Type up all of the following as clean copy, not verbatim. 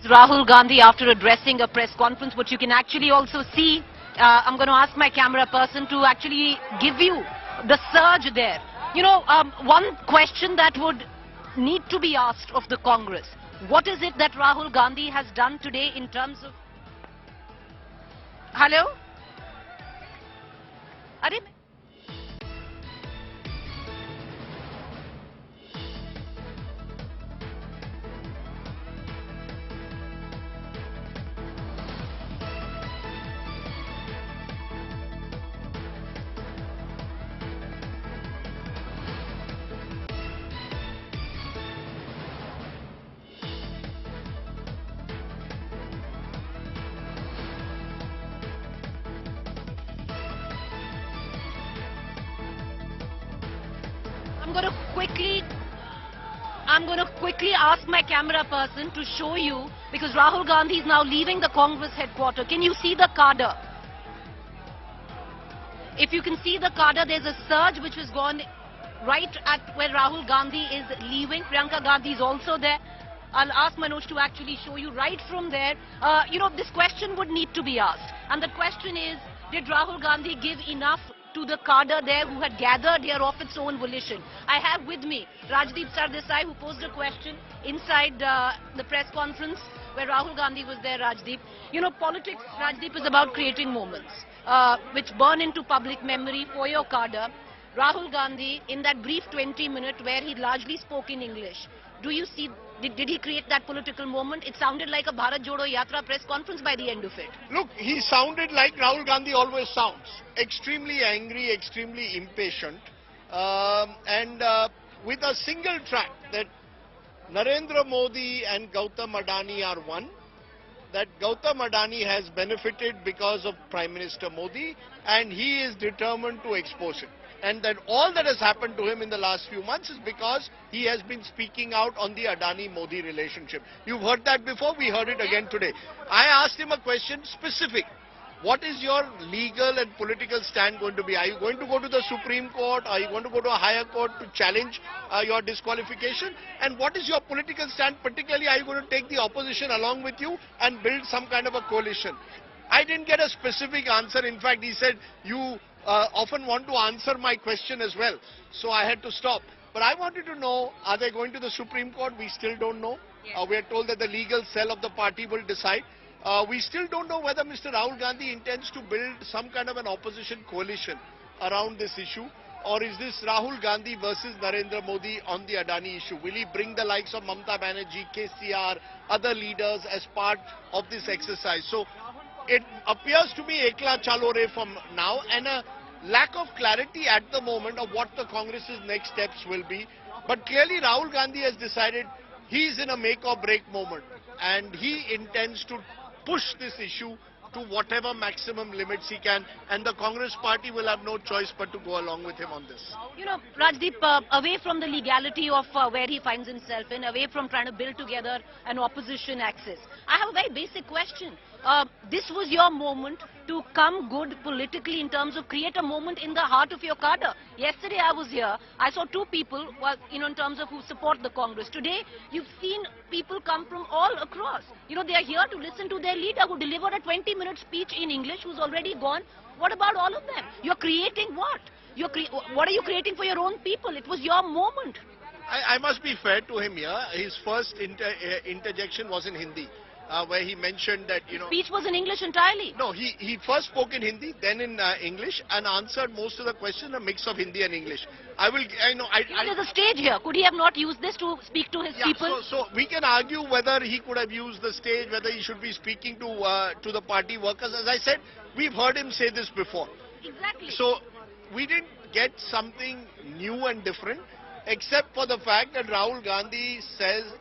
Rahul Gandhi after addressing a press conference, which you can actually also see. I'm going to ask my camera person to actually give you the surge there. One question that would need to be asked of the Congress. What is it that Rahul Gandhi has done today in terms of... Hello? Arey, I'm going to quickly ask my camera person to show you, because Rahul Gandhi is now leaving the Congress headquarters. Can you see the cadre? If you can see the cadre, there's a surge which has gone right at where Rahul Gandhi is leaving. Priyanka Gandhi is also there. I'll ask Manoj to actually show you right from there. This question would need to be asked. And the question is, did Rahul Gandhi give enough to the cadre there who had gathered here of its own volition? I have with me Rajdeep Sardesai, who posed a question inside the press conference where Rahul Gandhi was there. Rajdeep, politics, Rajdeep, is about creating moments which burn into public memory for your cadre. Rahul Gandhi, in that brief 20 minutes where he largely spoke in English, do you see, did he create that political moment? It sounded like a Bharat Jodo Yatra press conference by the end of it. Look, he sounded like Rahul Gandhi always sounds. Extremely angry, extremely impatient, and with a single track that Narendra Modi and Gautam Adani are one, that Gautam Adani has benefited because of Prime Minister Modi, and he is determined to expose it. And that all that has happened to him in the last few months is because he has been speaking out on the Adani-Modi relationship. You've heard that before, we heard it again today. I asked him a question specific. What is your legal and political stand going to be? Are you going to go to the Supreme Court? Are you going to go to a higher court to challenge your disqualification? And what is your political stand? Particularly, are you going to take the opposition along with you and build some kind of a coalition? I didn't get a specific answer. In fact, he said, you often want to answer my question as well. So I had to stop. But I wanted to know, are they going to the Supreme Court? We still don't know. Yes. We are told that the legal cell of the party will decide. We still don't know whether Mr. Rahul Gandhi intends to build some kind of an opposition coalition around this issue. Or is this Rahul Gandhi versus Narendra Modi on the Adani issue? Will he bring the likes of Mamata Banerjee, KCR, other leaders as part of this exercise? So it appears to be Ekla Chalo Re from now, and a lack of clarity at the moment of what the Congress's next steps will be. But clearly Rahul Gandhi has decided he is in a make or break moment, and he intends to push this issue to whatever maximum limits he can, and the Congress party will have no choice but to go along with him on this. Rajdeep, away from the legality of where he finds himself in, away from trying to build together an opposition axis, I have a very basic question. This was your moment to come good politically in terms of create a moment in the heart of your cadre. Yesterday I was here, I saw two people, in terms of who support the Congress. Today you've seen people come from all across. They are here to listen to their leader who delivered a 20-minute speech in English, who's already gone. What about all of them? You're creating what? What are you creating for your own people? It was your moment. I must be fair to him here. His first interjection was in Hindi. Where he mentioned that, His speech was in English entirely. No, he first spoke in Hindi, then in English, and answered most of the questions in a mix of Hindi and English. There's a stage here. Could he have not used this to speak to his people? So we can argue whether he could have used the stage, whether he should be speaking to the party workers. As I said, we've heard him say this before. Exactly. So we didn't get something new and different, except for the fact that Rahul Gandhi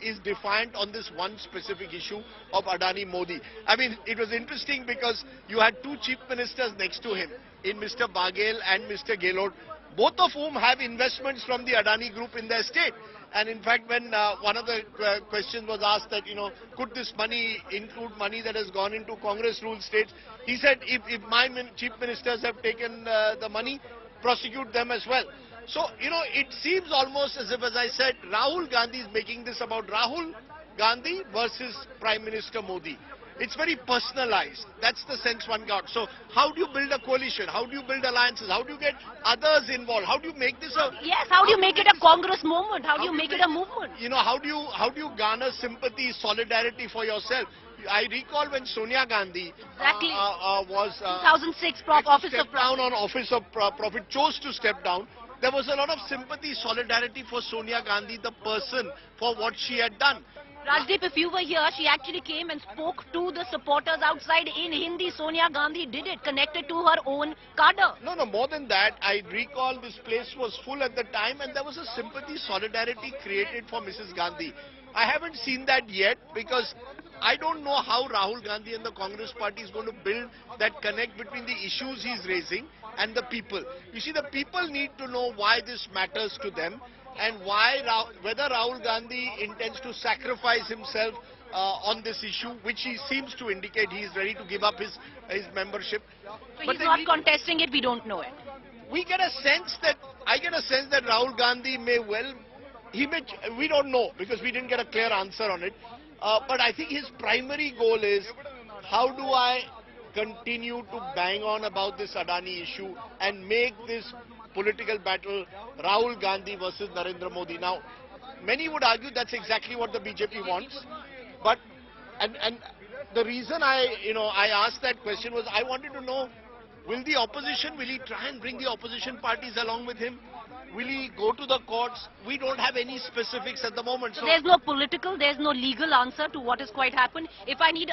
is defiant on this one specific issue of Adani Modi. I mean, it was interesting because you had two chief ministers next to him, in Mr. Baghel and Mr. Gehlot, both of whom have investments from the Adani group in their state. And in fact, when one of the questions was asked that, could this money include money that has gone into Congress-ruled states, he said, if my chief ministers have taken the money, prosecute them as well. So, it seems almost as if, as I said, Rahul Gandhi is making this about Rahul, Gandhi versus Prime Minister Modi. It's very personalized. That's the sense one got. So how do you build a coalition? How do you build alliances? How do you get others involved? How do you make this a... Yes, how do you make it a Congress movement? How do you make it a movement? You know, how do you garner sympathy, solidarity for yourself? I recall when Sonia Gandhi Exactly. was 2006 Office of stepped down on Office of Profit, chose to step down. There was a lot of sympathy, solidarity for Sonia Gandhi, the person, for what she had done. Rajdeep, if you were here, she actually came and spoke to the supporters outside in Hindi. Sonia Gandhi did it, connected to her own cadre. No, more than that, I recall this place was full at the time and there was a sympathy, solidarity created for Mrs. Gandhi. I haven't seen that yet because I don't know how Rahul Gandhi and the Congress party is going to build that connect between the issues he's raising and the people. You see, the people need to know why this matters to them and whether Rahul Gandhi intends to sacrifice himself on this issue, which he seems to indicate he is ready to give up his membership. So he's not contesting it, we don't know it. I get a sense that Rahul Gandhi may we don't know because we didn't get a clear answer on it. But I think his primary goal is, how do I continue to bang on about this Adani issue and make this political battle Rahul Gandhi versus Narendra Modi. Now, many would argue that's exactly what the BJP wants. But, and the reason I asked that question was I wanted to know, will he try and bring the opposition parties along with him? Will he go to the courts? We don't have any specifics at the moment. So there's no political, there's no legal answer to what has quite happened. If I need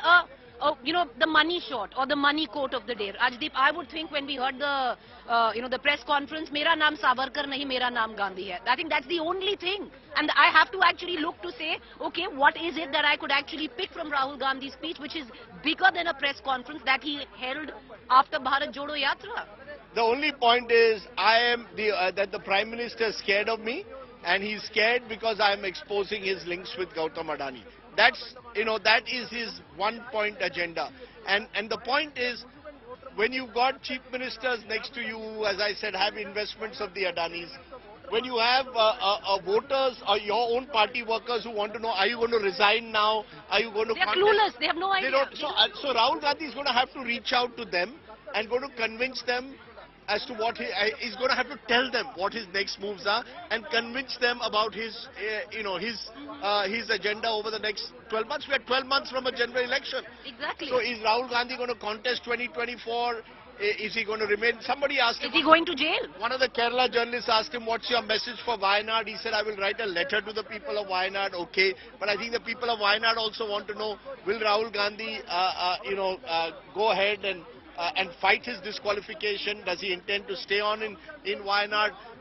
the money shot or the money quote of the day, Rajdeep, I would think when we heard the press conference, "Mera naam Savarkar nahi, mera naam Gandhi hai." I think that's the only thing. And I have to actually look to say, okay, what is it that I could actually pick from Rahul Gandhi's speech, which is bigger than a press conference that he held after Bharat Jodo Yatra? The only point is that the Prime Minister is scared of me, and he's scared because I am exposing his links with Gautam Adani. That is his one-point agenda. And the point is, when you've got chief ministers next to you, as I said, have investments of the Adanis, when you have voters or your own party workers who want to know, are you going to resign now? Are you going to... They're clueless. They have no idea. So Rahul Gandhi is going to have to reach out to them and going to convince them as to what he's going to have to tell them what his next moves are and convince them about his agenda over the next 12 months. We are 12 months from a general election. Exactly. So is Rahul Gandhi going to contest 2024? Is he going to remain? Somebody asked him. Is he going to jail? One of the Kerala journalists asked him, what's your message for Wayanad? He said, I will write a letter to the people of Wayanad. Okay. But I think the people of Wayanad also want to know, will Rahul Gandhi, go ahead and fight his disqualification? Does he intend to stay on in Wayanad?